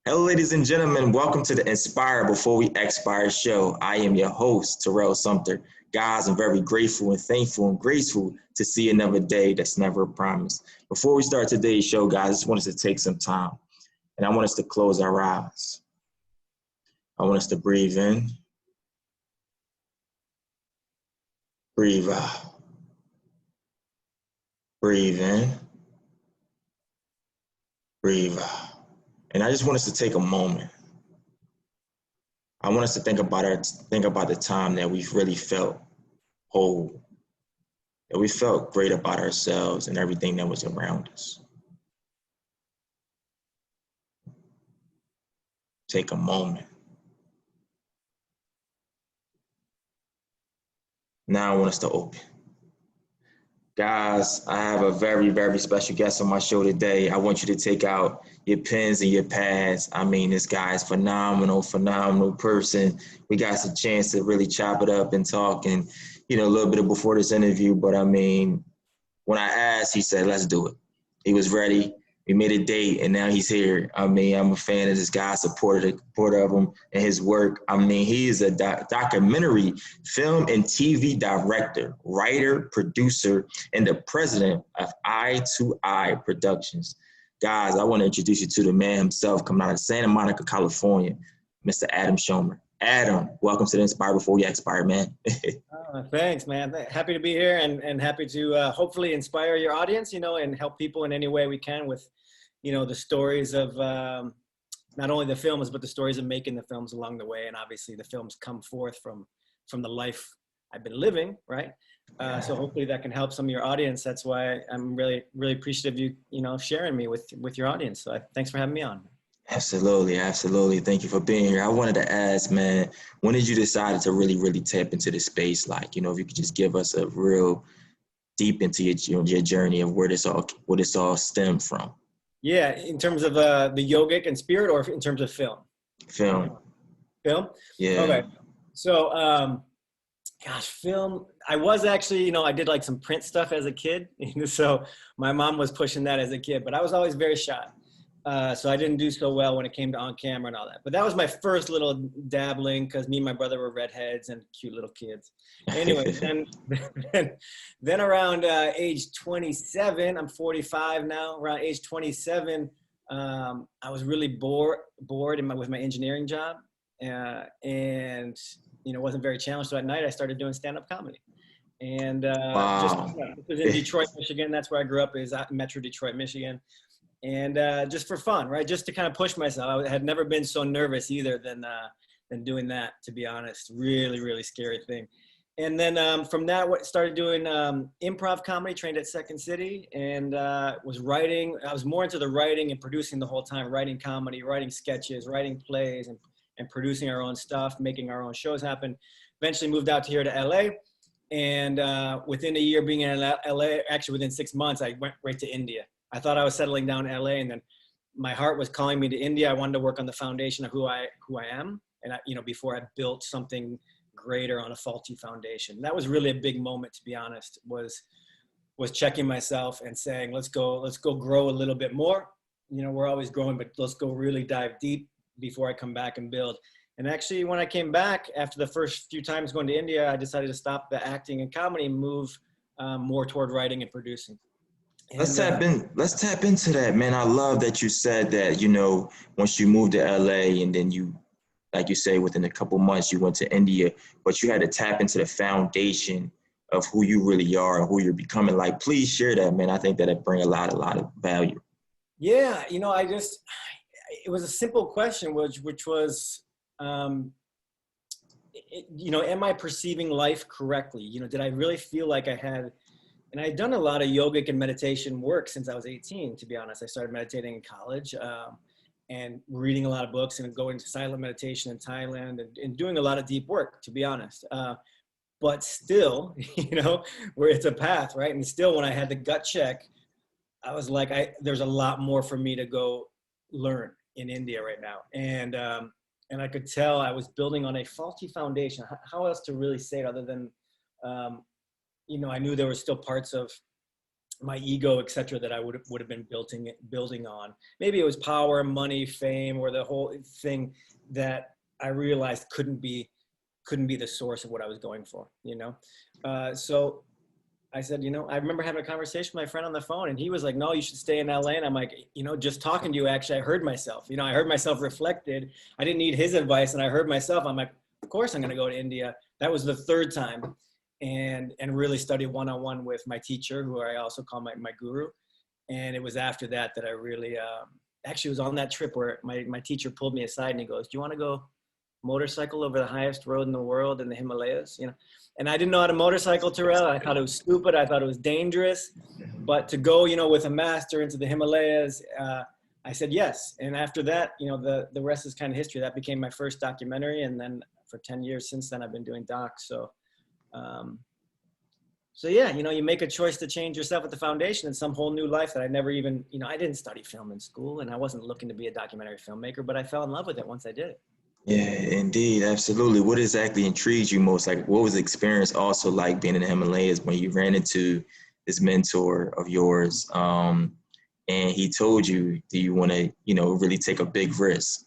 Hello, ladies and gentlemen. Welcome to the Inspire Before We Expire show. I am your host, Terrell Sumter. Guys, I'm very grateful and thankful and graceful to see another day that's never a promise. Before we start today's show, guys, I just want us to take some time and I want us to close our eyes. I want us to breathe in, breathe out, breathe in, breathe out. And I just want us to take a moment. I want us to think about the time that we've really felt whole, that we felt great about ourselves and everything that was around us. Take a moment. Now I want us to open. Guys, I have a very, very special guest on my show today. I want you to take out your pens and your pads. I mean, this guy is phenomenal person. We got a chance to really chop it up and talk and, a little bit before this interview. But I mean, when I asked, he said, let's do it. He was ready. We made a date, and now he's here. I mean, I'm a fan of this guy, supporter of him and his work. I mean, he is a documentary film and TV director, writer, producer, and the president of Eye to Eye Productions. Guys, I want to introduce you to the man himself coming out of Santa Monica, California, Mr. Adam Schomer. Adam, welcome to the Inspire Before You Expire, man. Thanks, man. Happy to be here and happy to hopefully inspire your audience, and help people in any way we can with, the stories of not only the films, but the stories of making the films along the way. And obviously the films come forth from the life I've been living, right? So hopefully that can help some of your audience. That's why I'm really, really appreciative of you, sharing me with your audience. So thanks for having me on. Absolutely. Thank you for being here. I wanted to ask, man, when did you decide to really, really tap into the space? Like, if you could just give us a real deep into your journey of where this all stemmed from. Yeah, in terms of the yogic and spirit, or in terms of film? Film. Yeah. Okay. So, film. I was actually, I did like some print stuff as a kid. So my mom was pushing that as a kid, but I was always very shy. So I didn't do so well when it came to on camera and all that. But that was my first little dabbling, because me and my brother were redheads and cute little kids. Anyway, then around age 27, I'm 45 now. Around age 27, I was really bored with my engineering job, and wasn't very challenged. So at night, I started doing stand-up comedy. And wow. This was in Detroit, Michigan. That's where I grew up, is at Metro Detroit, Michigan. And just for fun, right? Just to kind of push myself. I had never been so nervous either than doing that, to be honest. Really, really scary thing. And then from that, started doing improv comedy, trained at Second City, and was writing. I was more into the writing and producing the whole time, writing comedy, writing sketches, writing plays, and producing our own stuff, making our own shows happen. Eventually moved out here to LA. And within a year being in LA, actually within 6 months, I went right to India. I thought I was settling down in LA, and then my heart was calling me to India. I wanted to work on the foundation of who I am. And before I built something greater on a faulty foundation. That was really a big moment, to be honest, was checking myself and saying, let's go grow a little bit more. We're always growing, but let's go really dive deep before I come back and build. And actually, when I came back after the first few times going to India, I decided to stop the acting and comedy and move more toward writing and producing. Let's tap into that, man. I love that you said that, once you moved to LA and then you, like you say, within a couple months, you went to India, but you had to tap into the foundation of who you really are and who you're becoming. Like, please share that, man. I think that it bring a lot of value. Yeah. It was a simple question, which was, am I perceiving life correctly? Did I really feel like I had, and I'd done a lot of yogic and meditation work since I was 18, to be honest. I started meditating in college and reading a lot of books and going to silent meditation in Thailand and doing a lot of deep work, to be honest. But still, where it's a path, right? And still, when I had the gut check, I was like, there's a lot more for me to go learn in India right now. And I could tell I was building on a faulty foundation. How else to really say it other than, I knew there were still parts of my ego, etc., that I would have been building on. Maybe it was power, money, fame, or the whole thing that I realized couldn't be the source of what I was going for, you know? So I said, you know, I remember having a conversation with my friend on the phone, and he was like, no, you should stay in LA. And I'm like, you know, just talking to you, actually, I heard myself, you know, I heard myself reflected. I didn't need his advice, and I heard myself. I'm like, of course I'm going to go to India. That was the third time, and really study one-on-one with my teacher, who I also call my guru. And it was after that that I really, actually was on that trip where my teacher pulled me aside and he goes, do you want to go motorcycle over the highest road in the world in the Himalayas, you know? And I didn't know how to motorcycle, Terrell. I thought it was stupid. I thought it was dangerous. But to go, you know, with a master into the Himalayas, I said yes. And after that, you know, the rest is kind of history. That became my first documentary. And then for 10 years since then, I've been doing docs. So yeah, you know, you make a choice to change yourself at the foundation in some whole new life that I never even, you know, I didn't study film in school, and I wasn't looking to be a documentary filmmaker, but I fell in love with it once I did it. Yeah, indeed, absolutely. What exactly intrigued you most? Like, what was the experience also like being in the Himalayas when you ran into this mentor of yours, and he told you, do you want to, you know, really take a big risk?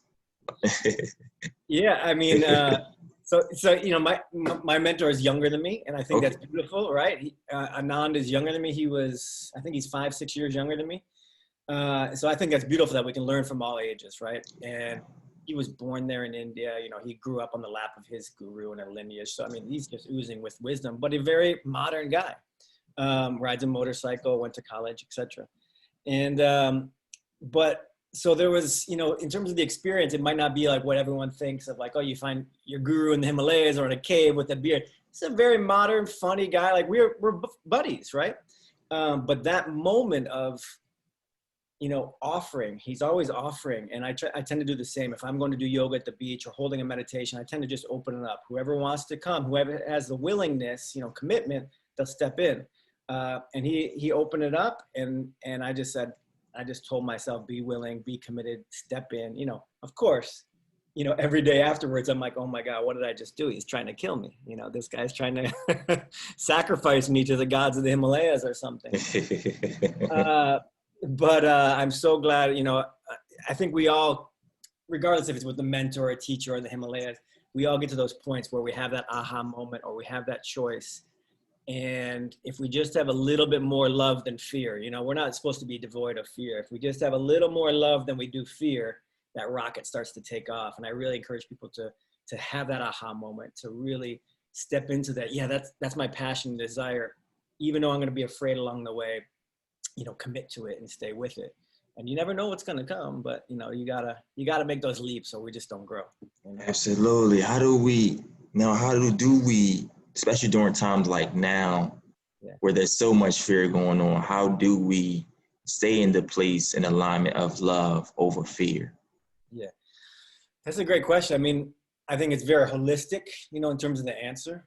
Yeah, I mean, so you know, my mentor is younger than me, and I think Okay. that's beautiful, right? Anand is younger than me. I think he's 5, 6 years younger than me. So I think that's beautiful that we can learn from all ages, right? And he was born there in India. You know, he grew up on the lap of his guru and a lineage. So I mean, he's just oozing with wisdom, but a very modern guy. Rides a motorcycle, went to college, etc. And but so there was, you know, in terms of the experience, it might not be like what everyone thinks of, like, oh, you find your guru in the Himalayas or in a cave with a beard. It's a very modern, funny guy. Like we're buddies, right? But that moment of, you know, offering, he's always offering. And I tend to do the same. If I'm going to do yoga at the beach or holding a meditation, I tend to just open it up. Whoever wants to come, whoever has the willingness, you know, commitment, they'll step in. And he opened it up, and I just said, I just told myself, be willing, be committed, step in, you know, of course, you know, every day afterwards, I'm like, oh my God, what did I just do? He's trying to kill me. You know, this guy's trying to sacrifice me to the gods of the Himalayas or something. But I'm so glad, you know, I think we all, regardless if it's with the mentor, a teacher, or the Himalayas, we all get to those points where we have that aha moment, or we have that choice. And if we just have a little bit more love than fear, you know, we're not supposed to be devoid of fear. If we just have a little more love than we do fear, that rocket starts to take off. And I really encourage people to have that aha moment, to really step into that. Yeah, that's my passion and desire. Even though I'm going to be afraid along the way, you know, commit to it and stay with it. And you never know what's going to come, but you know, you gotta make those leaps so we just don't grow. You know? Absolutely. How do we, especially during times like now, Yeah. where there's so much fear going on, how do we stay in the place and alignment of love over fear? Yeah. That's a great question. I mean, I think it's very holistic, you know, in terms of the answer.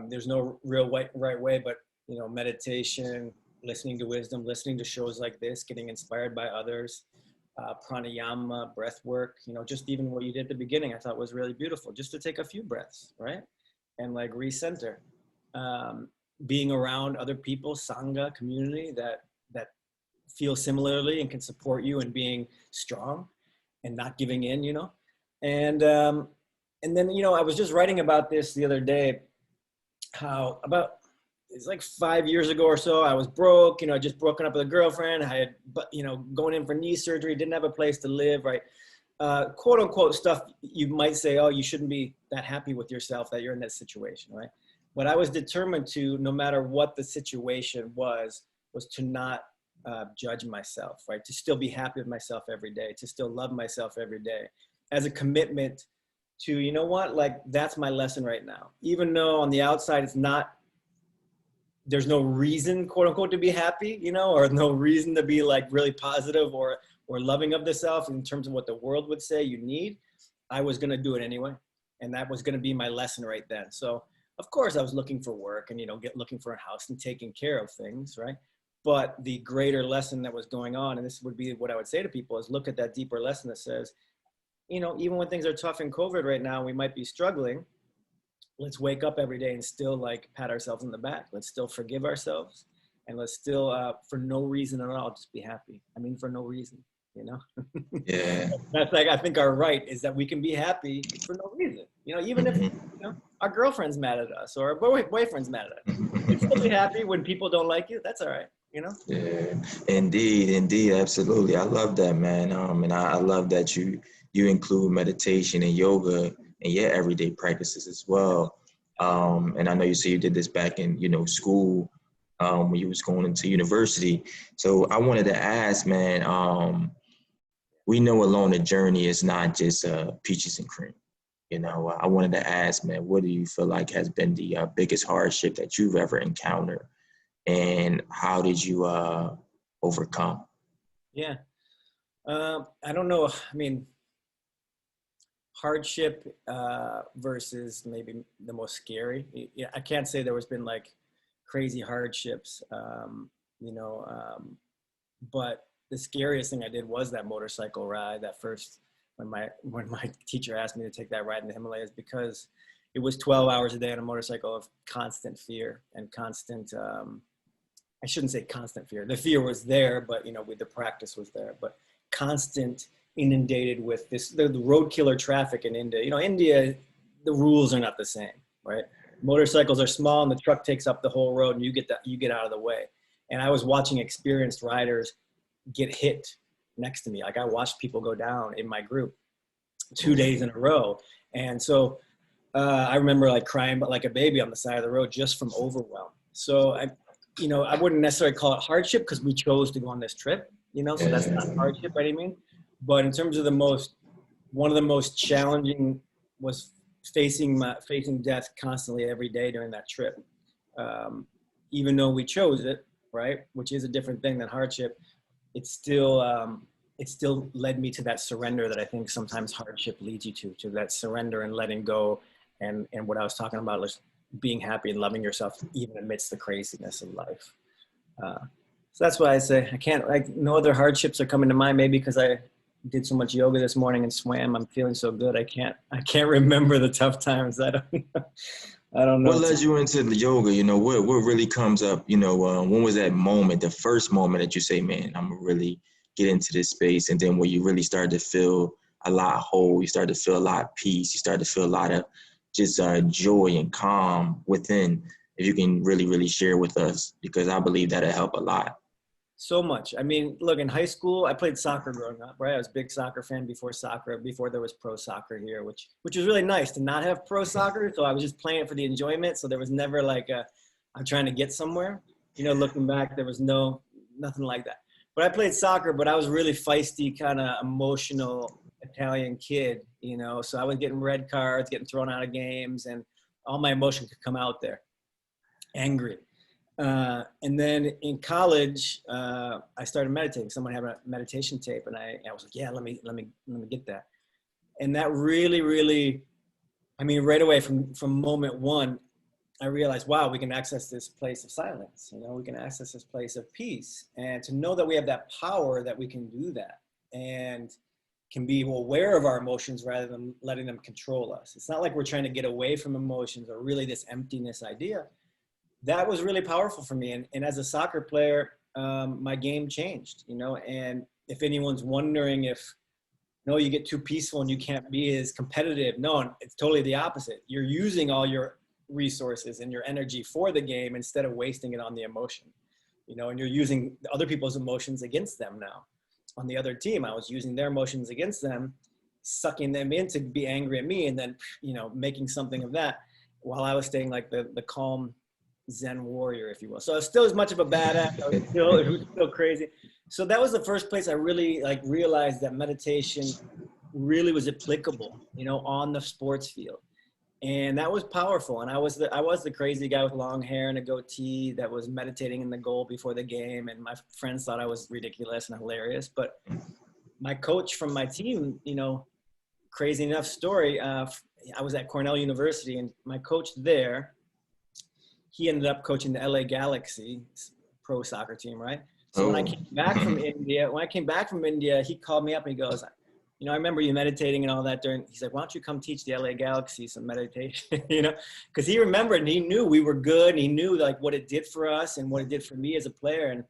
There's no real right way, but, you know, meditation, listening to wisdom, listening to shows like this, getting inspired by others, pranayama, breath work, you know, just even what you did at the beginning, I thought was really beautiful, just to take a few breaths, right? And like recenter. Being around other people, sangha, community that feel similarly and can support you in being strong and not giving in, you know? And then, you know, I was just writing about this the other day, how it's like 5 years ago or so, I was broke, you know, just broken up with a girlfriend. I had, you know, going in for knee surgery, didn't have a place to live, right? Quote unquote stuff you might say, oh, you shouldn't be that happy with yourself that you're in that situation, right? But I was determined to, no matter what the situation was to not judge myself, right? To still be happy with myself every day, to still love myself every day, as a commitment to, you know what, like that's my lesson right now. Even though on the outside it's not, there's no reason, quote unquote, to be happy, you know, or no reason to be like really positive or loving of the self in terms of what the world would say you need. I was going to do it anyway. And that was going to be my lesson right then. So of course I was looking for work and, you know, looking for a house and taking care of things, right? But the greater lesson that was going on, and this would be what I would say to people, is look at that deeper lesson that says, you know, even when things are tough in COVID right now, we might be struggling. Let's wake up every day and still like pat ourselves in the back. Let's still forgive ourselves. and let's still, for no reason at all, just be happy. I mean, for no reason, you know? Yeah. That's like, I think our right is that we can be happy for no reason, you know, even if, you know, our girlfriend's mad at us or our boyfriend's mad at us. You can still be happy when people don't like you. That's all right, you know? Yeah, indeed, absolutely. I love that, man. And I love that you include meditation and yoga in your everyday practices as well. And I know you say you did this back in, school, when you was going into university. So I wanted to ask, man, we know along the journey is not just peaches and cream. I wanted to ask, man, what do you feel like has been the biggest hardship that you've ever encountered? And how did you overcome? Yeah. I don't know. I mean, hardship versus maybe the most scary. Yeah, I can't say there was been like crazy hardships, but the scariest thing I did was that motorcycle ride. That first, when my teacher asked me to take that ride in the Himalayas, because it was 12 hours a day on a motorcycle of constant fear and constant. I shouldn't say constant fear. The fear was there, but the practice was there. But constant inundated with the road killer traffic in India. India, the rules are not the same, right? Motorcycles are small and the truck takes up the whole road and you get out of the way. And I was watching experienced riders get hit next to me. Like I watched people go down in my group 2 days in a row. And so I remember like crying but like a baby on the side of the road just from overwhelm. So I wouldn't necessarily call it hardship because we chose to go on this trip, so that's not hardship by any means. But in terms of one of the most challenging was facing death constantly every day during that trip. Even though we chose it, right, which is a different thing than hardship, it still led me to that surrender that I think sometimes hardship leads you to that surrender and letting go. And what I was talking about was being happy and loving yourself even amidst the craziness of life. So that's why I say no other hardships are coming to mind, maybe because I did so much yoga this morning and swam. I'm feeling so good. I can't remember the tough times. I don't know. What led you into the yoga? What really comes up, when was that moment, the first moment that you say, man, I'm gonna really get into this space? And then when you really started to feel a lot whole, you started to feel a lot of peace, you started to feel a lot of just joy and calm within, if you can really, really share with us, because I believe that'll help a lot. So much. I mean, look, in high school, I played soccer growing up, right? I was a big soccer fan before there was pro soccer here, which was really nice to not have pro soccer. So I was just playing it for the enjoyment. So there was never like I'm trying to get somewhere. Looking back, there was nothing like that. But I played soccer, but I was really feisty, kind of emotional Italian kid, so I was getting red cards, getting thrown out of games, and all my emotion could come out there. Angry. And then in college, I started meditating. Someone had a meditation tape, and I was like, yeah, let me get that. And that really, really, I mean, right away from moment one, I realized, wow, we can access this place of silence. We can access this place of peace, and to know that we have that power, that we can do that, and can be aware of our emotions rather than letting them control us. It's not like we're trying to get away from emotions or really this emptiness idea. That was really powerful for me. And as a soccer player, my game changed, and if anyone's wondering if, you get too peaceful and you can't be as competitive. No, it's totally the opposite. You're using all your resources and your energy for the game instead of wasting it on the emotion, and you're using other people's emotions against them now. On the other team, I was using their emotions against them, sucking them in to be angry at me, and then, making something of that while I was staying like the calm Zen warrior, if you will. So I was still as much of a badass. It was still crazy. So that was the first place I really realized that meditation really was applicable, on the sports field. And that was powerful. And I was the crazy guy with long hair and a goatee that was meditating in the goal before the game. And my friends thought I was ridiculous and hilarious. But my coach from my team, crazy enough story, I was at Cornell University, and my coach there, he ended up coaching the LA Galaxy pro soccer team, right? So when I came back from India, he called me up and he goes, you know, I remember you meditating and all that during, he's like, why don't you come teach the LA Galaxy some meditation, you know, because he remembered and he knew we were good and he knew like what it did for us and what it did for me as a player. And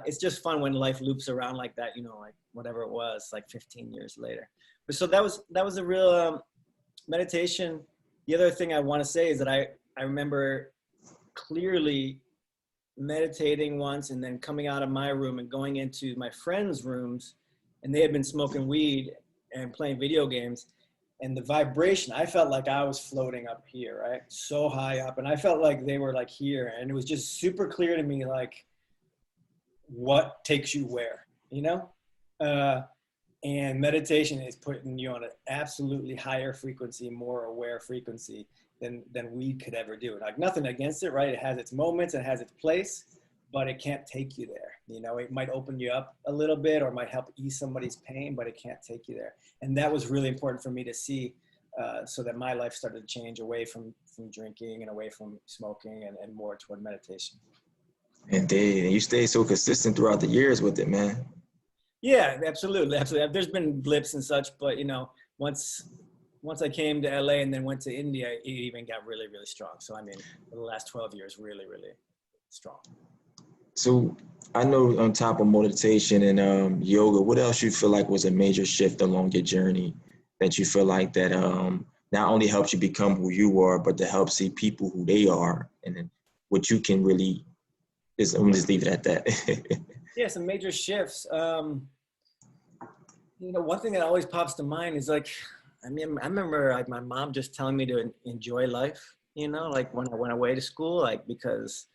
it's just fun when life loops around like that, you know, like whatever it was, like 15 years later. But so that was a real meditation. The other thing I want to say is that I remember clearly meditating once and then coming out of my room and going into my friends' rooms, and they had been smoking weed and playing video games, and the vibration, I felt like I was floating up here, right? So high up, and I felt like they were like here, and it was just super clear to me, like, what takes you where, you know? And meditation is putting you on an absolutely higher frequency, more aware frequency than we could ever do. Like nothing against it, right? It has its moments, it has its place, but it can't take you there. You know, it might open you up a little bit or might help ease somebody's pain, but it can't take you there. And that was really important for me to see, so that my life started to change away from drinking and away from smoking and more toward meditation. Indeed. And you stayed so consistent throughout the years with it, man. Yeah, absolutely. There's been blips and such, but you know, once I came to LA and then went to India, it even got really, really strong. So I mean, for the last 12 years, really, really strong. So I know on top of meditation and yoga, what else you feel like was a major shift along your journey that you feel like that not only helps you become who you are, but to help see people who they are and then what you can really, I'm gonna just leave it at that. Yeah, some major shifts. You know, one thing that always pops to mind is like, I mean, I remember like my mom just telling me to enjoy life, you know, like when I went away to school, like because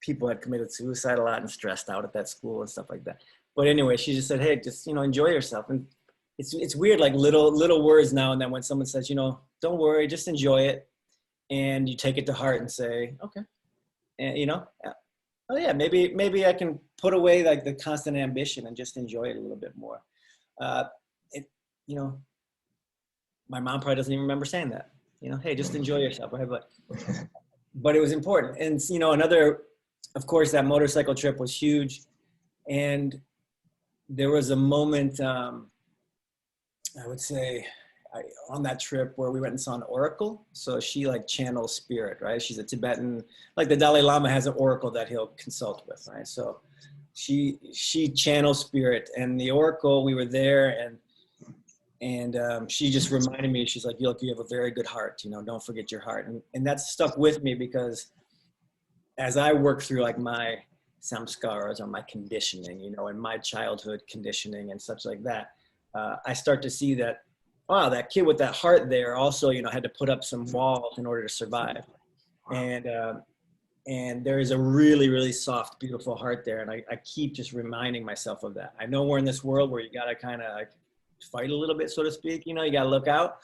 people had committed suicide a lot and stressed out at that school and stuff like that. But anyway, she just said, hey, just, you know, enjoy yourself. And it's weird, like little words now and then when someone says, you know, don't worry, just enjoy it. And you take it to heart and say, okay. And, you know, oh yeah, maybe I can put away like the constant ambition and just enjoy it a little bit more. You know, my mom probably doesn't even remember saying that, you know, hey, just enjoy yourself, right? But it was important. And, you know, of course, that motorcycle trip was huge. And there was a moment, I would say, on that trip where we went and saw an oracle. So she like channels spirit, right? She's a Tibetan, like the Dalai Lama has an oracle that he'll consult with, right? So she channels spirit, and the oracle, we were there, and she just reminded me, she's like, look, you have a very good heart, you know, don't forget your heart. And that stuck with me because as I work through like my samskaras or my conditioning, you know, and my childhood conditioning and such like that, I start to see that, wow, that kid with that heart there also, you know, had to put up some walls in order to survive. And there is a really, really soft, beautiful heart there. And I keep just reminding myself of that. I know we're in this world where you got to kind of like fight a little bit, so to speak, you know, you got to look out,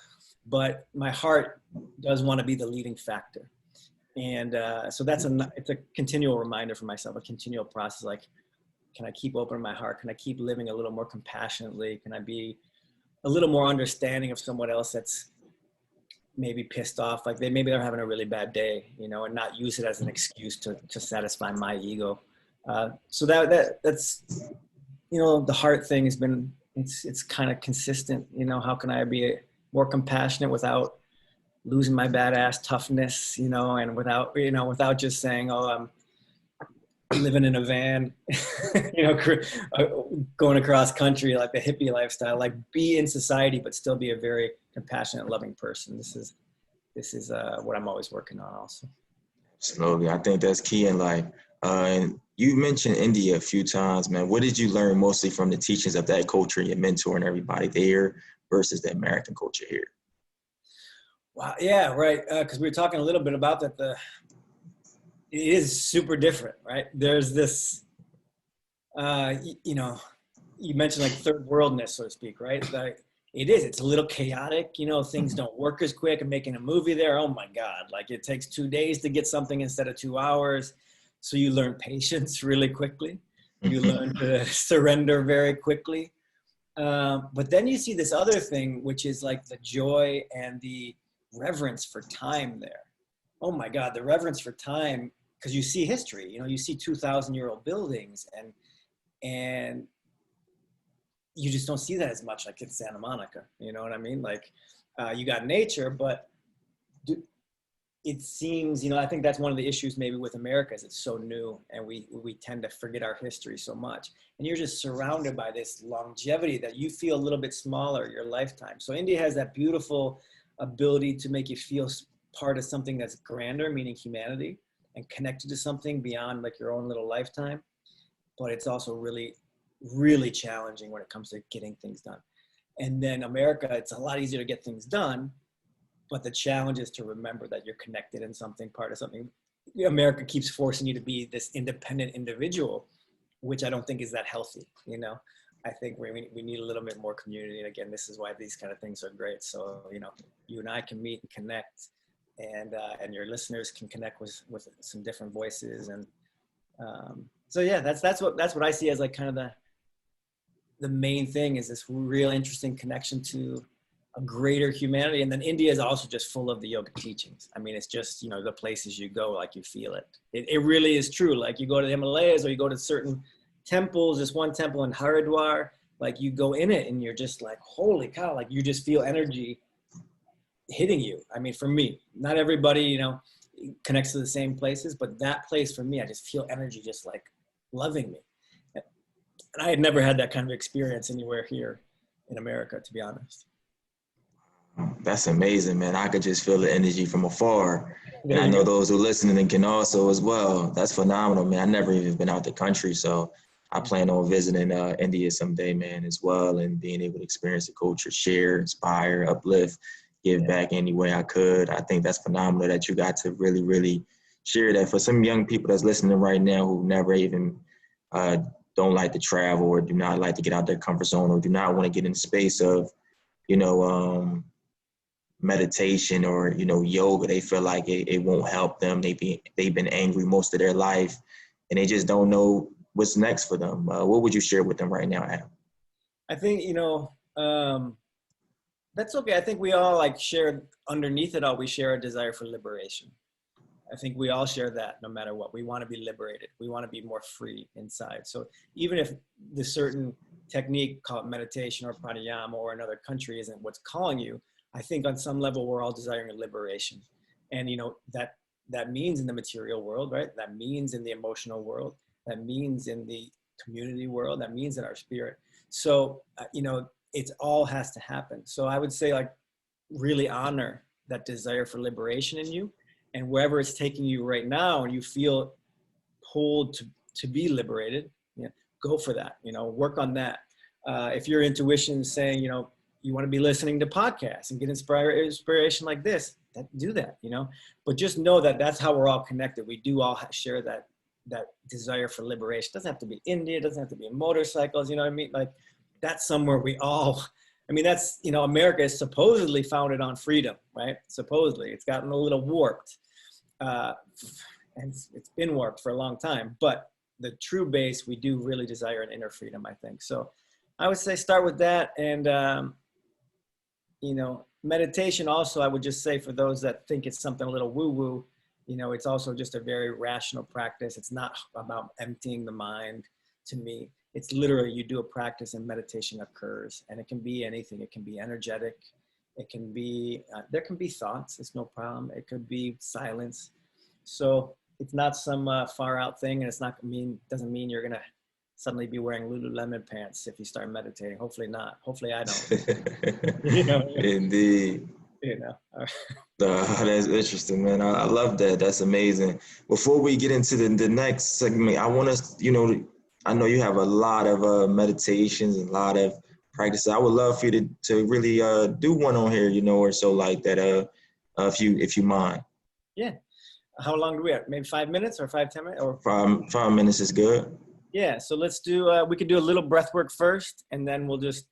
but my heart does want to be the leading factor. And so it's a continual reminder for myself, a continual process. Like, can I keep opening my heart? Can I keep living a little more compassionately? Can I be a little more understanding of someone else that's maybe pissed off, like maybe they're having a really bad day, you know, and not use it as an excuse to satisfy my ego. So that's, you know, the heart thing has been, it's kind of consistent, you know, how can I be more compassionate without losing my badass toughness, you know, and without just saying, oh, I'm living in a van, you know, going across country, like the hippie lifestyle, like be in society, but still be a very compassionate, loving person. This is what I'm always working on also. Absolutely. I think that's key in life. And you mentioned India a few times, man. What did you learn mostly from the teachings of that culture and your mentor and everybody there versus the American culture here? Wow. Yeah, right. Because we were talking a little bit about that. It is super different, right? There's this, you know, you mentioned like third worldness, so to speak, right? Like, it's a little chaotic, you know, things don't work as quick. I'm making a movie there. Oh my God. Like it takes 2 days to get something instead of 2 hours. So you learn patience really quickly. You learn to surrender very quickly. But then you see this other thing, which is like the joy and the reverence for time there. Oh my God, the reverence for time, because you see history, you know, you see 2,000-year-old buildings and you just don't see that as much like in Santa Monica. You know what I mean? Like you got nature, but it seems, I think that's one of the issues maybe with America is it's so new and we tend to forget our history so much. And you're just surrounded by this longevity that you feel a little bit smaller your lifetime. So India has that beautiful ability to make you feel part of something that's grander, meaning humanity, and connected to something beyond like your own little lifetime. But it's also really, really challenging when it comes to getting things done. And then America, it's a lot easier to get things done. But the challenge is to remember that you're connected in something, part of something. America keeps forcing you to be this independent individual, which I don't think is that healthy. I think we need a little bit more community. And again, this is why these kind of things are great. So, you and I can meet and connect, and your listeners can connect with some different voices. And so, yeah, that's what I see as like kind of the main thing is this real interesting connection to a greater humanity. And then India is also just full of the yoga teachings. I mean, it's just, the places you go, like you feel it. It really is true. Like you go to the Himalayas or you go to certain temples, this one temple in Haridwar, like you go in it and you're just like, holy cow, like you just feel energy hitting you. I mean, for me, not everybody, connects to the same places, but that place for me, I just feel energy just like loving me. And I had never had that kind of experience anywhere here in America, to be honest. That's amazing, man. I could just feel the energy from afar. And I know those who are listening can also as well. That's phenomenal, man. I never even been out the country, so I plan on visiting India someday, man, as well, and being able to experience the culture, share, inspire, uplift, give back any way I could. I think that's phenomenal that you got to really, really share that. For some young people that's listening right now who never even don't like to travel or do not like to get out their comfort zone or do not want to get in the space of, meditation or yoga, they feel like it won't help them. They've been angry most of their life and they just don't know what's next for them. What would you share with them right now, Adam? I think that's okay. I think we all like share underneath it all, we share a desire for liberation. I think we all share that no matter what. We want to be liberated. We want to be more free inside. So even if the certain technique called meditation or pranayama or another country isn't what's calling you, I think on some level we're all desiring a liberation. And that means in the material world, right? That means in the emotional world. That means in the community world. That means in our spirit. So, it all has to happen. So I would say like really honor that desire for liberation in you, and wherever it's taking you right now and you feel pulled to be liberated, go for that, work on that. If your intuition is saying, you want to be listening to podcasts and get inspiration like this, do that, but just know that that's how we're all connected. We do all share that desire for liberation. It doesn't have to be India. It doesn't have to be motorcycles. You know what I mean? Like that's somewhere we all, that's, America is supposedly founded on freedom, right? Supposedly it's gotten a little warped and it's been warped for a long time, but the true base, we do really desire an inner freedom, I think. So I would say start with that. And, meditation also, I would just say for those that think it's something a little woo-woo, it's also just a very rational practice. It's not about emptying the mind to me. It's literally you do a practice and meditation occurs, and it can be anything. It can be energetic. It can be, there can be thoughts. It's no problem. It could be silence. So it's not some far out thing, and doesn't mean you're going to suddenly be wearing Lululemon pants if you start meditating. Hopefully not. Hopefully I don't. Indeed. That's interesting, man. I love that. That's amazing. Before we get into the next segment, I want us, I know you have a lot of meditations and a lot of practices. I would love for you to really do one on here, or so like that, if you mind. Yeah. How long do we have? Maybe 5 minutes or 10 minutes? Or 5 minutes is good. Yeah, so let's do. We could do a little breath work first, and then we'll just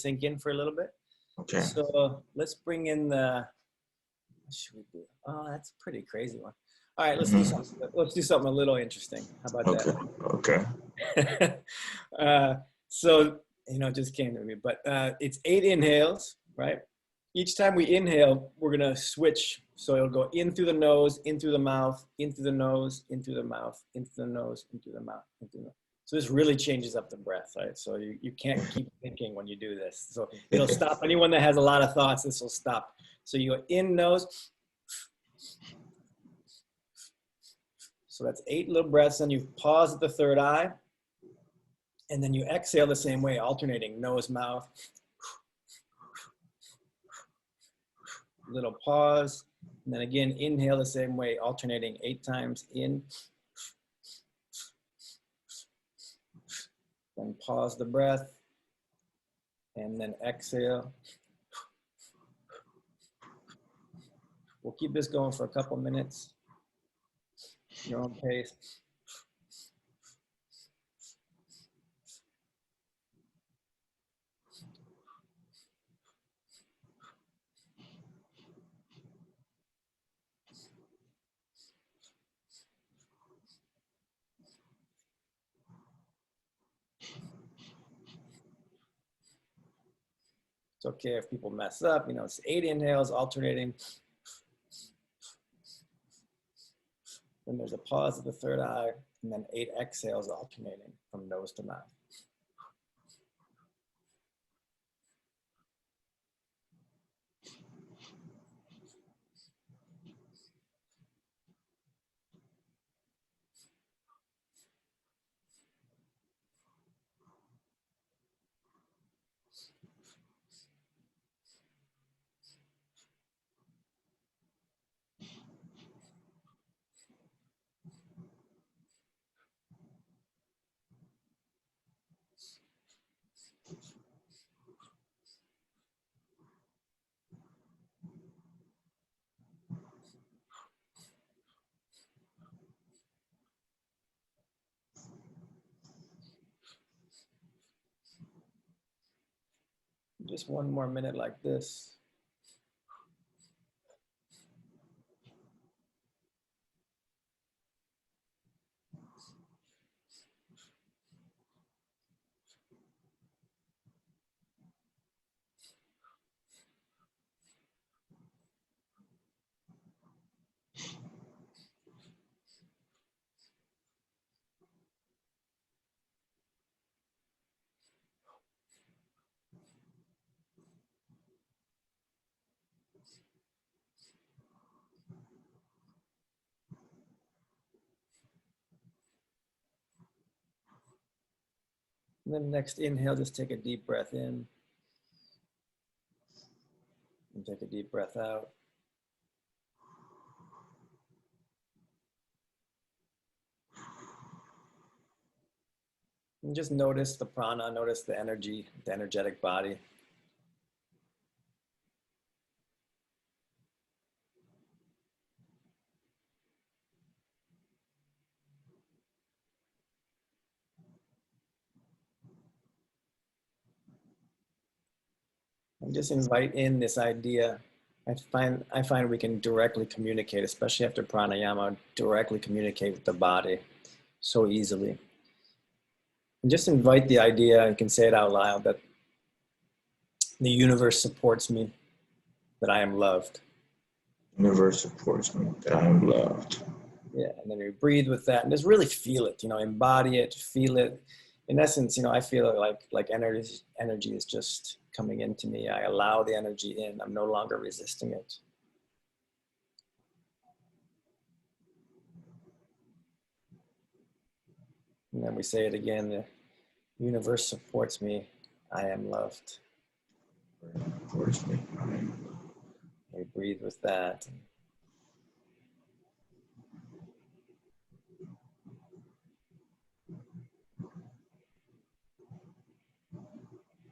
sink in for a little bit. Okay. So let's bring in the. What should we do? Oh, that's a pretty crazy one. All right, let's do something. Let's do something a little interesting. How about that? Okay. So it just came to me, but it's 8 inhales, right? Each time we inhale, we're gonna switch. So it'll go in through the nose, in through the mouth, in through the nose, in through the mouth, in through the nose, in through the mouth, in through the nose. So this really changes up the breath, right? So you can't keep thinking when you do this. So it'll stop anyone that has a lot of thoughts. This will stop. So you go in nose. So that's 8 little breaths. Then you pause at the third eye. And then you exhale the same way, alternating nose, mouth. Little pause. And then again, inhale the same way, alternating 8 times in. Then pause the breath. And then exhale. We'll keep this going for a couple minutes. Your own pace. It's okay if people mess up. You know, it's 8 inhales, alternating. Then there's a pause at the third eye, and then 8 exhales, alternating from nose to mouth. Just one more minute like this. And then next inhale, just take a deep breath in. And take a deep breath out. And just notice the prana, notice the energy, the energetic body. And just invite in this idea. I find we can directly communicate, especially after pranayama, directly communicate with the body so easily. And just invite the idea, and can say it out loud, that the universe supports me, that I am loved. Universe supports me, that I am loved. Yeah, and then you breathe with that, and just really feel it. You know, embody it, feel it. In essence, you know, I feel like energy is just coming into me. I allow the energy in. I'm no longer resisting it. And then we say it again. The universe supports me. I am loved. Supports me. I am loved. We breathe with that.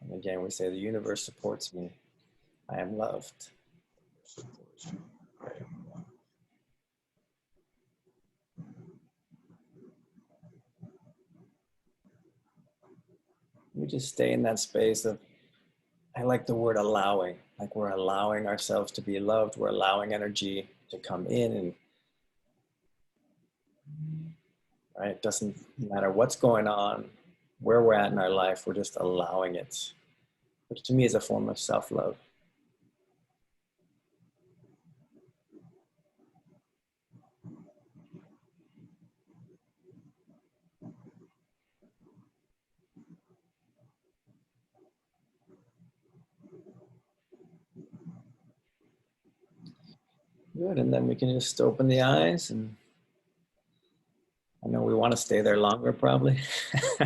And again, we say the universe supports me. I am loved. Supports me. I am loved. We just stay in that space of, I like the word allowing, like we're allowing ourselves to be loved. We're allowing energy to come in, and right, it doesn't matter what's going on, where we're at in our life, we're just allowing it, which to me is a form of self-love. Good. And then we can just open the eyes, and I know we want to stay there longer, probably.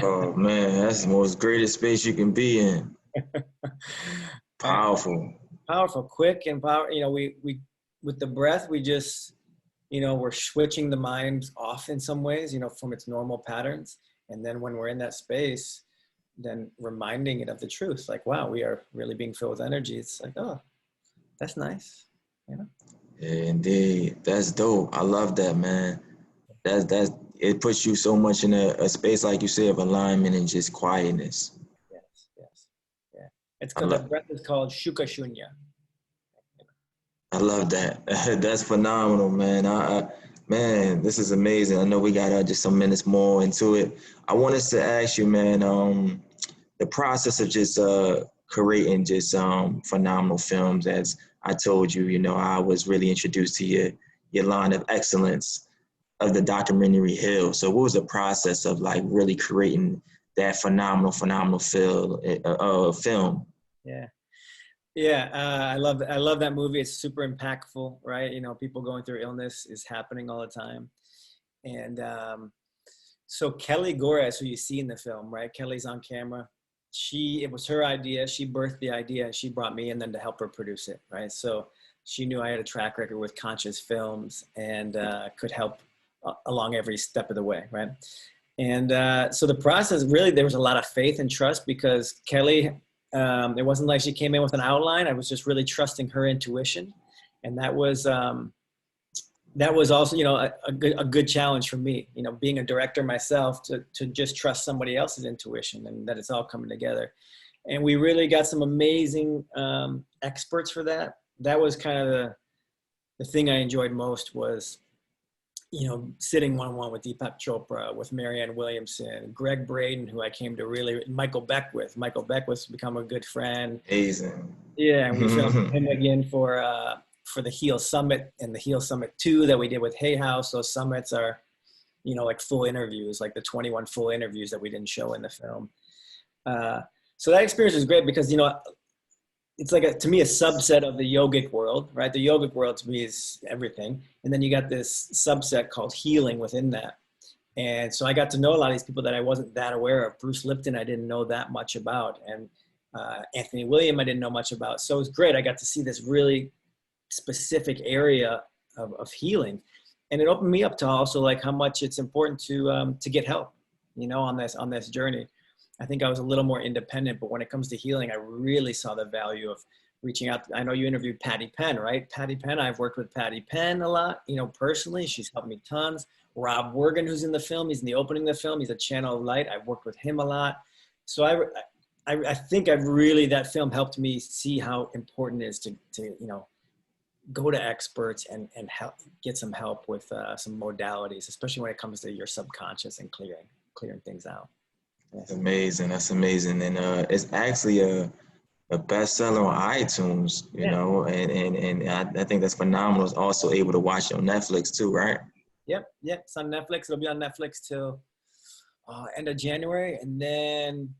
Oh man, that's the most greatest space you can be in. All right. Powerful. Powerful, quick, and power. We with the breath, we just, we're switching the mind off in some ways, from its normal patterns. And then when we're in that space, then reminding it of the truth, like, wow, we are really being filled with energy. It's like, oh, that's nice. Yeah, indeed. That's dope. I love that, man. That's it puts you so much in a space, like you say, of alignment and just quietness. Yes, yes. Yeah. It's I called, the love breath is called Shuka Shunya. I love that. That's phenomenal, man. Man, this is amazing. I know we got just some minutes more into it. I wanted to ask you, man, the process of just creating just phenomenal films. As I told you, I was really introduced to your line of excellence of the documentary Hill. So what was the process of like really creating that phenomenal film? Yeah. Yeah, I love that movie. It's super impactful, right? People going through illness is happening all the time. And so Kelly Gores, who you see in the film, right? Kelly's on camera. It was her idea. She birthed the idea, and she brought me in then to help her produce it, right? So she knew I had a track record with conscious films and could help along every step of the way, right? And so the process, really, there was a lot of faith and trust, because Kelly, it wasn't like she came in with an outline. I was just really trusting her intuition. And that was also, a good challenge for me, being a director myself, to just trust somebody else's intuition and that it's all coming together. And we really got some amazing experts for that. That was kind of the thing I enjoyed most, was sitting one-on-one with Deepak Chopra, with Marianne Williamson, Greg Braden, who I came to really, Michael Beckwith. Michael Beckwith's become a good friend. Amazing. Yeah, and we filmed him again for the Heal Summit and the Heal Summit 2 that we did with Hay House. Those summits are, like full interviews, like the 21 full interviews that we didn't show in the film. So that experience was great, because, it's like, to me, a subset of the yogic world, right? The yogic world to me is everything. And then you got this subset called healing within that. And so I got to know a lot of these people that I wasn't that aware of. Bruce Lipton, I didn't know that much about. And Anthony William, I didn't know much about. So it was great. I got to see this really specific area of healing. And it opened me up to also like how much it's important to get help, on this journey. I think I was a little more independent, but when it comes to healing, I really saw the value of reaching out. I know you interviewed Patty Penn, right? Patty Penn, I've worked with Patty Penn a lot, personally. She's helped me tons. Rob Wergen, who's in the film, he's in the opening of the film. He's a channel of light. I've worked with him a lot. So I think that film helped me see how important it is to go to experts and help, get some help with some modalities, especially when it comes to your subconscious and clearing things out. That's amazing. That's amazing. And it's actually a bestseller on iTunes, and I think that's phenomenal. It's also able to watch on Netflix too, right? Yep. It's on Netflix. It'll be on Netflix till end of January, and then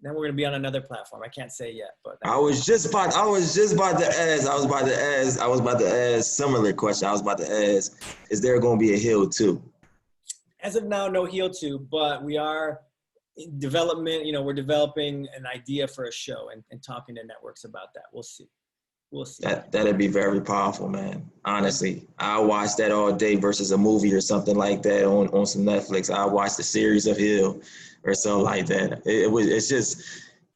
we're gonna be on another platform. I can't say yet, but I was just about to ask similar question. I was about to ask, is there going to be a Hill 2? As of now, no Heal 2, but we are in development. We're developing an idea for a show and talking to networks about that. We'll see. That'd be very powerful, man. Honestly, I watch that all day versus a movie or something like that on some Netflix. I watch the series of Hill or something like that. It's just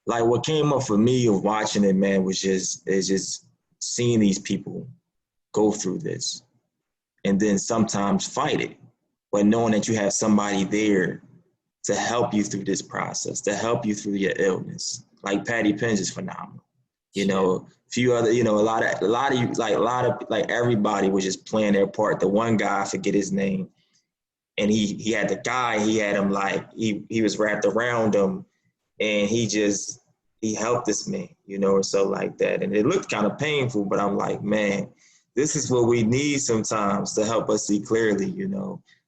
like what came up for me of watching it, man, was just seeing these people go through this and then sometimes fight it, but knowing that you have somebody there to help you through this process, to help you through your illness. Like Patty Penn's is phenomenal. Few other, a lot of everybody was just playing their part. The one guy, I forget his name, and he had the guy, he had him like, he was wrapped around him, and he helped this man, or so like that. And it looked kind of painful, but I'm like, man, this is what we need sometimes to help us see clearly,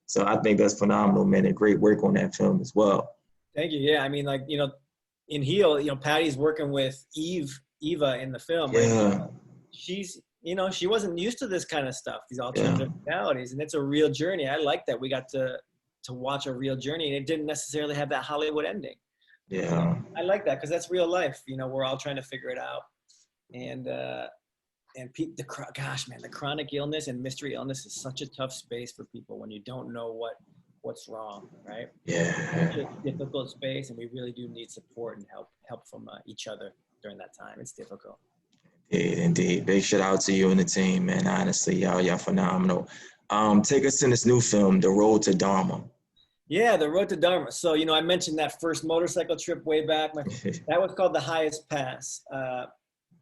So I think that's phenomenal, man, and great work on that film as well. Thank you. Yeah, I mean, in Heal, Patty's working with Eva in the film, right? Yeah. She's you know, she wasn't used to this kind of stuff, these alternative realities, and it's a real journey. I like that we got to watch a real journey, and it didn't necessarily have that Hollywood ending. Yeah. I like that because that's real life. You know, we're all trying to figure it out, and gosh, man, the chronic illness and mystery illness is such a tough space for people when you don't know what's wrong, right? Yeah. It's such a difficult space, and we really do need support and help from each other during that time. It's difficult. Indeed. Big shout out to you and the team, man. Honestly, y'all phenomenal. Take us in this new film, The Road to Dharma. Yeah, The Road to Dharma. So, you know, I mentioned that first motorcycle trip way back. That was called The Highest Pass.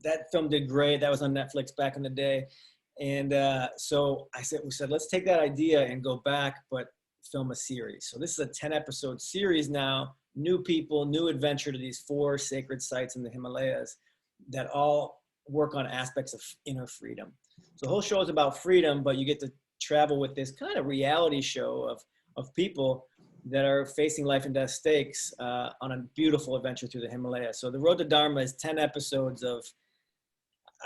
That film did great. That was on Netflix back in the day. And so we said, let's take that idea and go back, but film a series. So this is a 10-episode series now, new people, new adventure to these 4 sacred sites in the Himalayas that all work on aspects of inner freedom. So the whole show is about freedom, but you get to travel with this kind of reality show of people that are facing life and death stakes on a beautiful adventure through the Himalayas. So The Road to Dharma is 10 episodes of,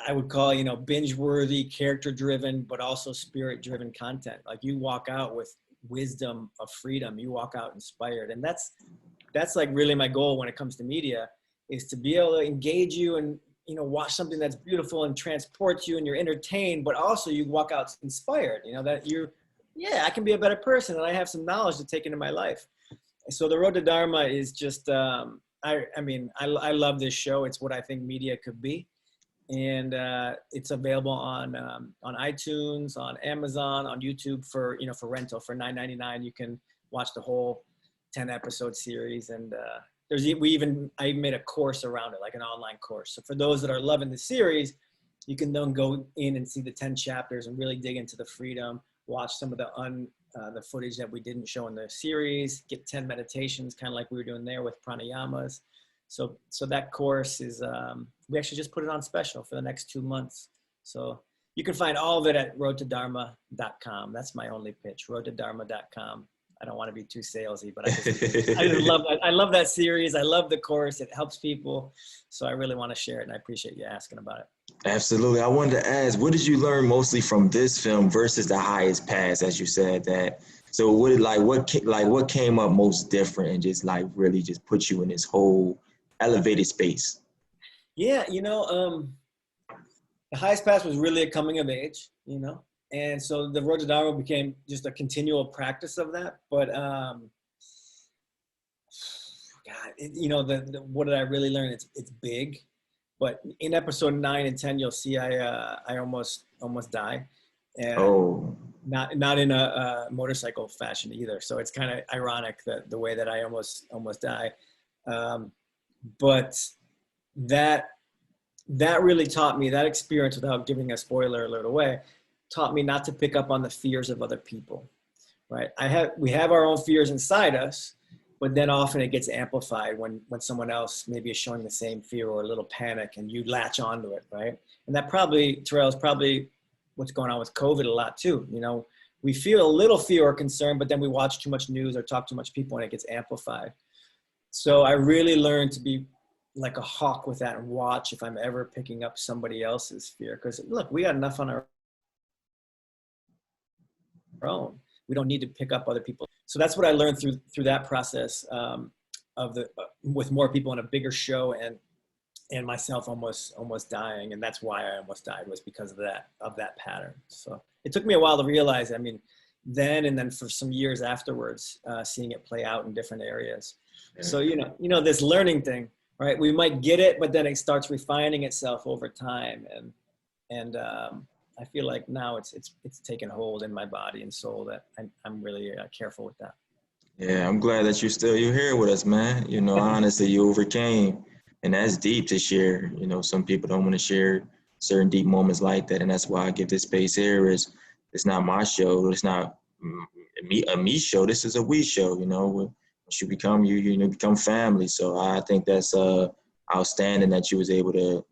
I would call, you know, binge-worthy, character-driven, but also spirit-driven content. Like, you walk out with wisdom of freedom. You walk out inspired. And that's like really my goal when it comes to media, is to be able to engage you and, you know, watch something that's beautiful and transports you and you're entertained, but also you walk out inspired, you know, that I can be a better person and I have some knowledge to take into my life. So The Road to Dharma is just, I love this show. It's what I think media could be. And it's available on iTunes, on Amazon, on YouTube for rental for $9.99. You can watch the whole 10-episode series, and I even made a course around it, like an online course. So for those that are loving the series, you can then go in and see the 10 chapters and really dig into the freedom, watch some of the footage that we didn't show in the series, get 10 meditations, kind of like we were doing there with pranayamas. So that course is, we actually just put it on special for the next 2 months. So you can find all of it at roadtodharma.com. That's my only pitch, roadtodharma.com. I don't want to be too salesy, but I just love that. I love that series. I love the course. It helps people. So I really want to share it, and I appreciate you asking about it. Absolutely. I wanted to ask, what did you learn mostly from this film versus The Highest Pass, as you said that? So what came up most different and just like really just put you in this whole elevated space? Yeah, you know, The Highest Pass was really a coming of age, you know, and so The Road to Dharma became just a continual practice of that. But what did I really learn? It's big, but in episode 9 and 10, you'll see I almost die, and not in a motorcycle fashion either. So it's kind of ironic that the way that I almost die. But that really taught me, that experience, without giving a spoiler alert away, taught me not to pick up on the fears of other people, right? We have our own fears inside us, but then often it gets amplified when someone else maybe is showing the same fear or a little panic, and you latch onto it, right? And that probably, Terrell, is probably what's going on with COVID a lot too. You know, we feel a little fear or concern, but then we watch too much news or talk too much people and it gets amplified. So I really learned to be like a hawk with that and watch if I'm ever picking up somebody else's fear. Because look, we got enough on our own. We don't need to pick up other people. So that's what I learned through that process with more people in a bigger show and myself almost dying. And that's why I almost died, was because of that pattern. So it took me a while to realize, I mean, then and then for some years afterwards, seeing it play out in different areas. So, you know, this learning thing, right? We might get it, but then it starts refining itself over time. And I feel like now it's taken hold in my body and soul that I'm really careful with that. Yeah, I'm glad that you're here with us, man. You know, honestly, you overcame, and that's deep to share. You know, some people don't want to share certain deep moments like that, and that's why I give this space here. It's not my show. It's not a me show. This is a we show. You know, once you become you become family. So I think that's outstanding that you was able to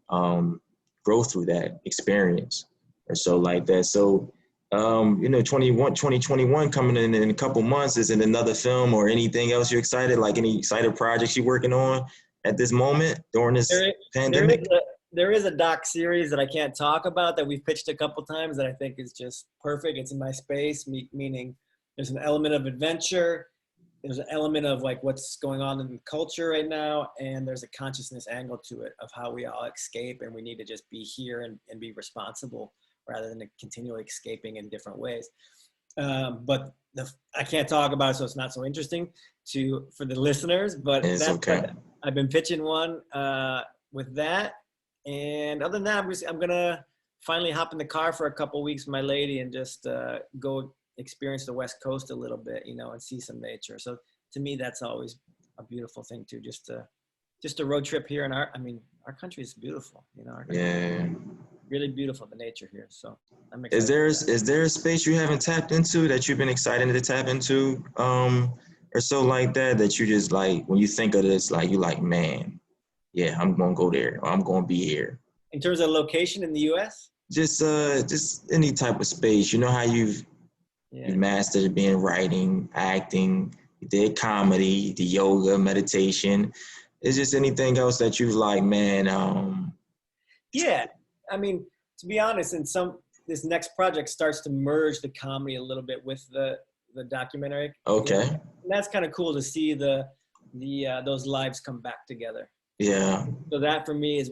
grow through that experience or so like that. So 2021 coming in a couple months. Is it another film or anything else you're excited? Like any excited projects you're working on at this moment during this pandemic? there is a doc series that I can't talk about that we've pitched a couple times that I think is just perfect. It's in my space, meaning there's an element of adventure, there's an element of like what's going on in the culture right now, and there's a consciousness angle to it of how we all escape, and we need to just be here and be responsible rather than continually escaping in different ways. But I can't talk about it, so it's not so interesting for the listeners. But It's that's okay. I've been pitching one with that, and other than that, I'm gonna finally hop in the car for a couple weeks with my lady and just go experience the West Coast a little bit, and see some nature. So to me, that's always a beautiful thing too. Just a road trip here in our country is beautiful. Our country Yeah. really beautiful, the nature here. So I'm Is excited. there a space you haven't tapped into that you've been excited to tap into, or so like that you just like when you think of this, like you like, man, yeah, I'm gonna go there, or I'm gonna be here. In terms of location in the U.S., Just any type of space. You know how you yeah, mastered being writing, acting, you did comedy, the yoga, meditation. Is just anything else that you like, man? yeah. I mean, to be honest, this next project starts to merge the comedy a little bit with the documentary. Okay. And that's kind of cool to see those lives come back together. Yeah. So that for me is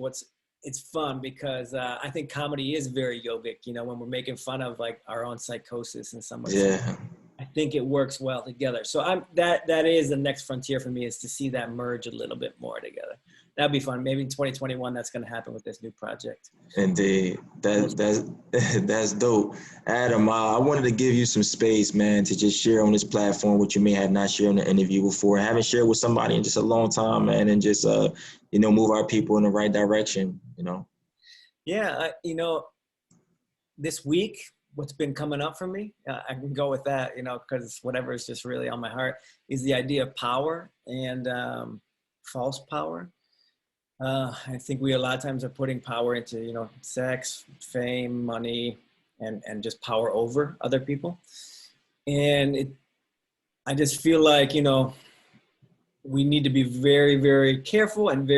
it's fun because I think comedy is very yogic. When we're making fun of like our own psychosis in some ways. Yeah. I think it works well together. So that is the next frontier for me, is to see that merge a little bit more together. That'd be fun. Maybe in 2021 that's going to happen with this new project. Indeed, that's dope, Adam. I wanted to give you some space, man, to just share on this platform what you may have not shared in the interview before. I haven't shared with somebody in just a long time, man, and just move our people in the right direction. Yeah, this week, what's been coming up for me, I can go with that, because whatever is just really on my heart is the idea of power and false power. I think we a lot of times are putting power into, sex, fame, money, and just power over other people. And I just feel like, we need to be very, very careful and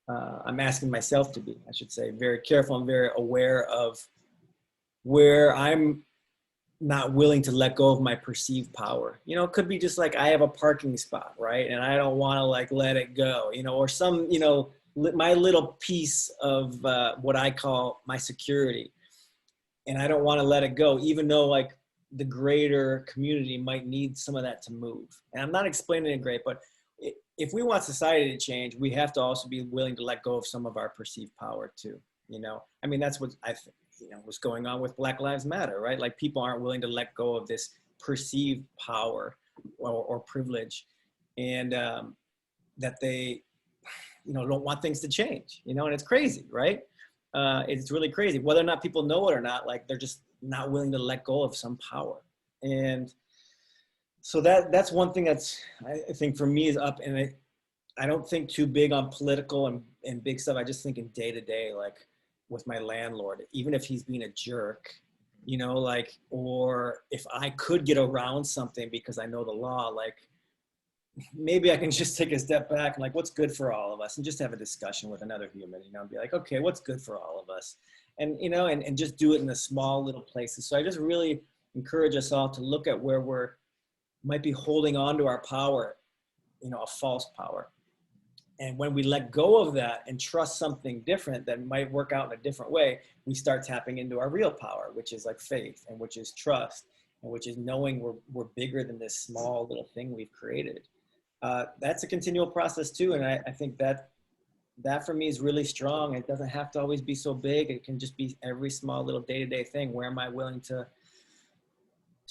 I'm asking myself to be, I should say, very careful and very aware of where I'm not willing to let go of my perceived power. It could be just like I have a parking spot, right? And I don't want to like let it go, or some, my little piece of what I call my security. And I don't want to let it go, even though like the greater community might need some of that to move. And I'm not explaining it great, but if we want society to change, we have to also be willing to let go of some of our perceived power too. That's what I think, what's going on with Black Lives Matter, right? Like people aren't willing to let go of this perceived power or privilege, and that they, don't want things to change, and it's crazy, right? It's really crazy. Whether or not people know it or not, like they're just not willing to let go of some power. And so that's one thing that's, I think for me is up. And I don't think too big on political and big stuff. I just think in day to day, like with my landlord, even if he's being a jerk, or if I could get around something because I know the law, like maybe I can just take a step back and like, what's good for all of us, and just have a discussion with another human, and be like, okay, what's good for all of us? And, and just do it in the small little places. So I just really encourage us all to look at where might be holding on to our power, a false power. And when we let go of that and trust something different that might work out in a different way, we start tapping into our real power, which is like faith, and which is trust, and which is knowing we're bigger than this small little thing we've created. That's a continual process too. And I think that for me is really strong. It doesn't have to always be so big. It can just be every small little day-to-day thing. Where am I willing to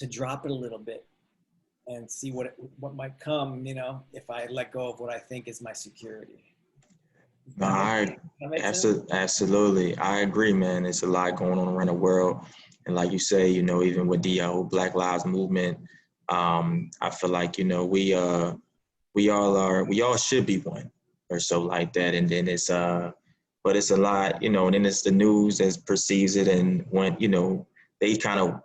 drop it a little bit and see what might come, if I let go of what I think is my security. No, absolutely. I agree, man. There's a lot going on around the world. And like you say, even with the whole Black Lives Movement, I feel like, we all should be one or so like that. And then but it's a lot, and then it's the news that perceives it, and when, they kind of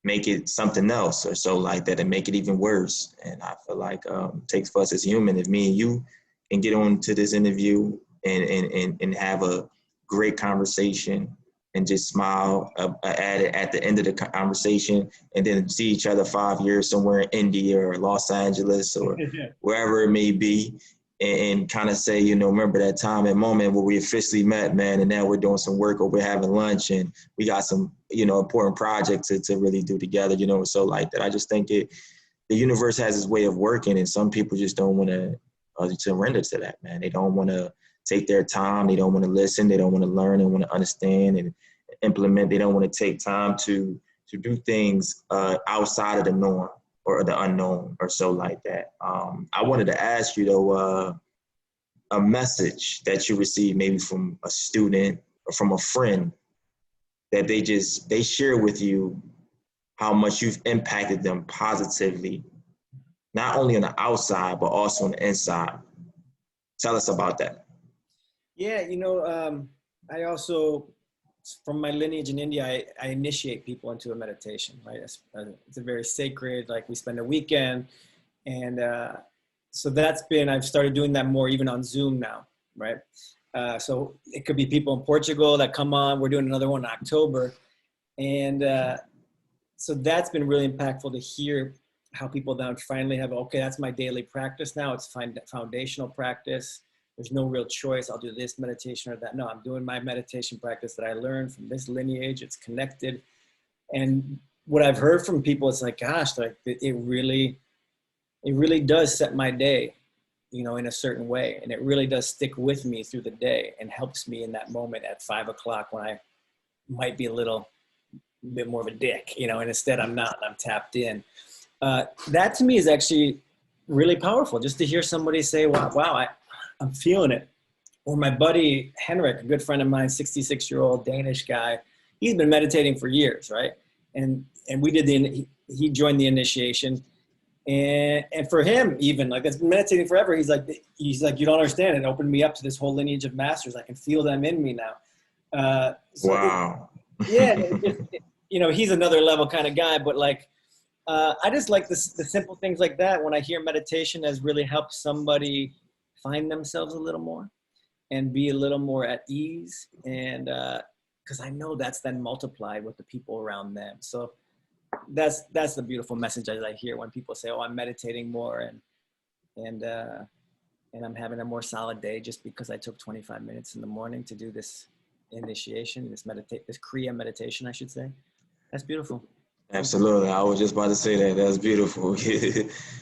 make it something else or so like that and make it even worse. And I feel like it takes for us as human, if me and you can get on to this interview and have a great conversation and just smile at the end of the conversation, and then see each other 5 years somewhere in India or Los Angeles or wherever it may be, and kind of say, you know, remember that time and moment where we officially met, man, and now we're doing some work or we're having lunch and we got some, you know, important projects to really do together, you know, so like that. I just think the universe has its way of working, and some people just don't want to surrender to that, man. They don't want to take their time. They don't want to listen. They don't want to learn and want to understand and implement. They don't want to take time to do things outside of the norm or the unknown or so like that. I wanted to ask you though, a message that you received maybe from a student or from a friend that they share with you how much you've impacted them positively, not only on the outside, but also on the inside. Tell us about that. Yeah, you know, I also, from my lineage in India, I initiate people into a meditation, right? It's a very sacred, like we spend a weekend. And so I've started doing that more even on Zoom now, right? So it could be people in Portugal that come on. We're doing another one in October. And so that's been really impactful to hear how people now finally have, okay, that's my daily practice now. It's foundational practice. There's no real choice. I'll do this meditation or that. No, I'm doing my meditation practice that I learned from this lineage. It's connected. And what I've heard from people is like, gosh, like it really does set my day, you know, in a certain way. And it really does stick with me through the day and helps me in that moment at 5 o'clock when I might be a little bit more of a dick, you know, and instead I'm not, I'm tapped in. That to me is actually really powerful, just to hear somebody say, wow, I'm feeling it. Or my buddy Henrik, a good friend of mine, 66-year-old Danish guy, he's been meditating for years, right? And we did he joined the initiation. And for him, even like, it's been meditating forever. He's like, you don't understand. It opened me up to this whole lineage of masters. I can feel them in me now. Wow. You know, he's another level kind of guy, but like, I just like the simple things like that. When I hear meditation has really helped somebody find themselves a little more and be a little more at ease. And because I know that's then multiplied with the people around them. So that's the beautiful message that I hear when people say, oh, I'm meditating more and I'm having a more solid day just because I took 25 minutes in the morning to do this initiation, this Kriya meditation, I should say. That's beautiful. Absolutely. I was just about to say that. That's beautiful.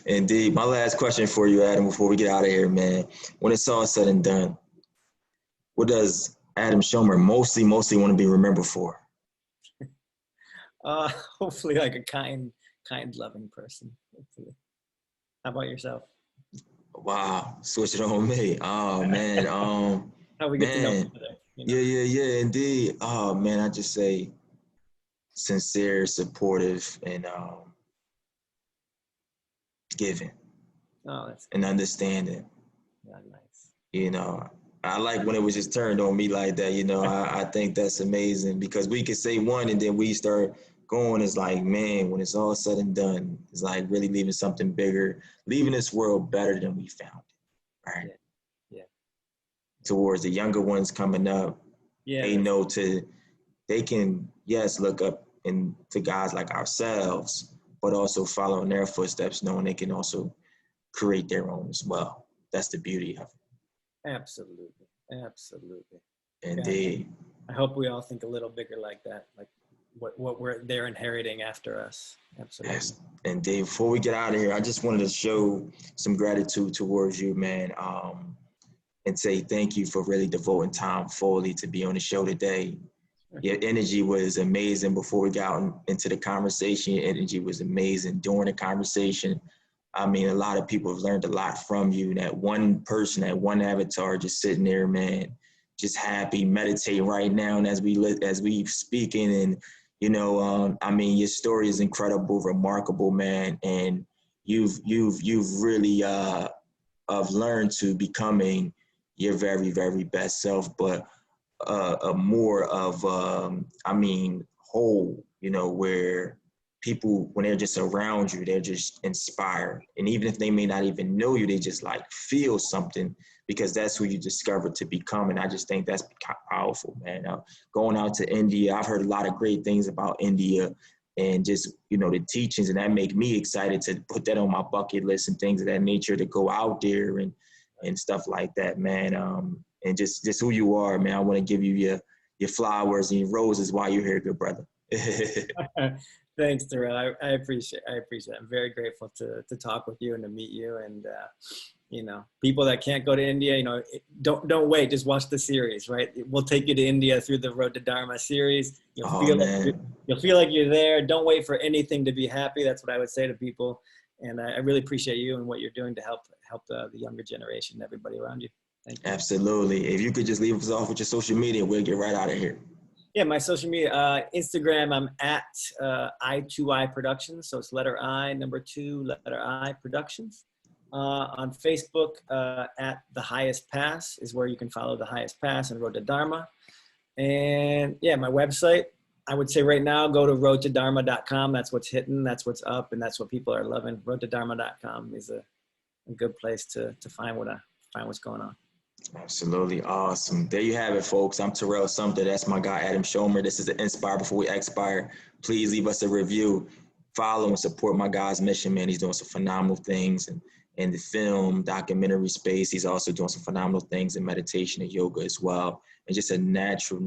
Indeed. My last question for you, Adam, before we get out of here, man. When it's all said and done, what does Adam Schomer mostly want to be remembered for? Hopefully like a kind, loving person. Hopefully. How about yourself? Wow. Switch it on me. Oh, man. How we get to know each other. You know? Yeah, indeed. Oh, man, I just say sincere, supportive, and giving. Oh, that's and understanding. yeah, nice. You know, I like when it was just turned on me like that. You know, I think that's amazing because we could say one and then we start going. It's like, man, when it's all said and done, it's like really leaving something bigger, leaving this world better than we found it. Right. Yeah. Towards the younger ones coming up, they can, yes, look up to guys like ourselves, but also follow in their footsteps, knowing they can also create their own as well. That's the beauty of it. Absolutely. Indeed. I hope we all think a little bigger like that, like what they're inheriting after us. Absolutely. Yes, indeed. Before we get out of here, I just wanted to show some gratitude towards you, man, and say thank you for really devoting time fully to be on the show today. Your energy was amazing before we got into the conversation. Your energy was amazing during the conversation. I mean, a lot of people have learned a lot from you. That one person, that one avatar just sitting there, man, just happy, meditating right now. And as we speaking and, you know, I mean, your story is incredible, remarkable, man. And you've really have learned to becoming your very, very best self, but a more of, whole, you know, where people, when they're just around you, they're just inspired. And even if they may not even know you, they just like feel something because that's who you discover to become. And I just think that's powerful, man. Going out to India, I've heard a lot of great things about India and just, you know, the teachings, and that make me excited to put that on my bucket list and things of that nature, to go out there and stuff like that, man. And just who you are, man. I want to give you your flowers and your roses while you're here, good brother. Thanks, Terrell. I appreciate it. I'm very grateful to talk with you and to meet you. And you know, people that can't go to India, you know, don't wait. Just watch the series, right? We'll take you to India through the Road to Dharma series. You'll feel like you're there. Don't wait for anything to be happy. That's what I would say to people. And I really appreciate you and what you're doing to help the younger generation, everybody around you. Thank you. Absolutely. If you could just leave us off with your social media, we'll get right out of here. Yeah, my social media, Instagram, I'm at I2I Productions. So it's letter I, number 2, letter I Productions. On Facebook, at The Highest Pass is where you can follow The Highest Pass and Road to Dharma. And yeah, my website, I would say right now, go to roadtodharma.com. That's what's hitting, that's what's up, and that's what people are loving. Roadtodharma.com is a good place to find what's going on. Absolutely awesome. There you have it, folks. I'm Terrell Sumter. That's my guy, Adam Schomer. This is the Inspire Before We Expire. Please leave us a review. Follow and support my guy's mission, man. He's doing some phenomenal things in the film, documentary space. He's also doing some phenomenal things in meditation and yoga as well. And just a natural,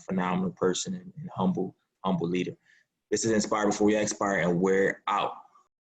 phenomenal person and humble leader. This is Inspire Before We Expire, and we're out.